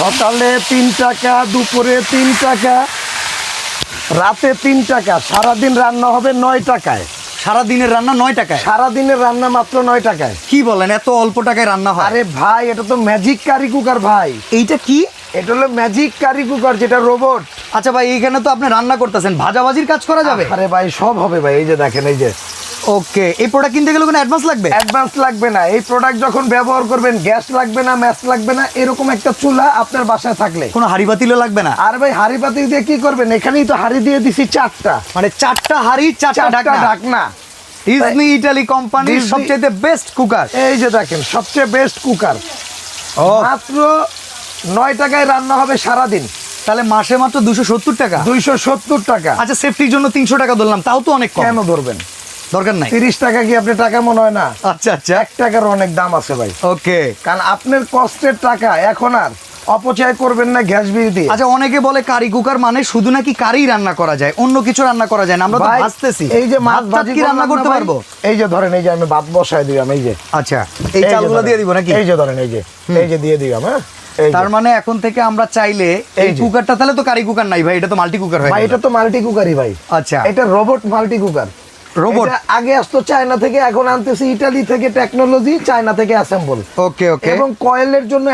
সকালে 3 টাকা, দুপুরে 3 টাকা, রাতে 3 টাকা, সারাদিন রান্না হবে 9 টাকায়। সারা দিনের রান্না 9 টাকায়? সারাদিনের রান্না মাত্র 9 টাকায়। কি বলেন, এত অল্প টাকায় রান্না হয়? আরে ভাই, এটা তো ম্যাজিক কারি কুকার ভাই। এইটা কি? এটা হলো ম্যাজিক কারি কুকার, যেটা রোবট। আচ্ছা ভাই, এইখানে তো আপনি রান্না করতেছেন, ভাজাভাজির কাজ করা যাবে? আরে ভাই, সব হবে ভাই। এই যে দেখেন, এই যে। ওকে, এই প্রোডাক্ট কিনতে গেলে কোনো অ্যাডভান্স লাগবে? অ্যাডভান্স লাগবে না। এই প্রোডাক্ট যখন ব্যবহার করবেন, গ্যাস লাগবে না, ম্যাচ লাগবে না। এরকম একটা চুলা আপনার বাসায় থাকলে কোনো হাড়ি বাতিলও লাগবে না? আর ভাই, হাড়ি পাতি দিয়ে কি করবেন? এখানেই তো হাড়ি দিয়ে দিছি 4টা, মানে 4টা হাড়ি 4টা ঢাকনা। ডিজনি ইটালি কোম্পানির ডিজনি- সবচেয়ে বেস্ট কুকার। এই যে দেখেন, সবচেয়ে বেস্ট কুকার। ও, মাত্র 9 টাকায় রান্না হবে সারাদিন। তাহলে মাসে মাত্র 270 টাকা? 270 টাকা। আচ্ছা, সেফটির জন্য 300 টাকা ধরলাম, তাও তো অনেক কম। কেন ধরবেন? দরকার নাই। 30 টাকা কি আপনি টাকা মনে হয় না? আচ্ছা আচ্ছা, 1 টাকার অনেক দাম আছে ভাই। ওকে। কারণ আপনার কষ্টের টাকা এখন আর অপচয় করবেন না গ্যাস বিল দিয়ে। আচ্ছা, অনেকে বলে কারি কুকার মানে শুধু নাকি কারি রান্না করা যায়, অন্য কিছু রান্না করা যায় না। আমরা তো ভাই, ভাজতেছি, এই যে মাছ ভাজি কি রান্না করতে পারবো? এই যে ধরেন, এই যে আমি ভাত বসায় দিলাম, এই যে। আচ্ছা, এই যে চালগুলো ধরেন, দিয়ে দিব নাকি? এই যে ধরেন, এই যে দিয়ে দিলাম। হ্যাঁ, এই যে। তার মানে এখন থেকে আমরা চাইলে এই এই যে। কুকারটা, তাহলে তো কারি কুকার নাই ভাই, এটা তো মাল্টি কুকার হয়। ভাই, এটা তো মাল্টি কুকারই ভাই। আচ্ছা, এটা রোবট মাল্টি কুকার। রোবট। এটা আগে আসতো চায়না থেকে, এখন আনতেছি ইতালি থেকে টেকনোলজি, চায়না থেকে অ্যাসেম্বল। ওকে ওকে। এবং কয়েলের জন্য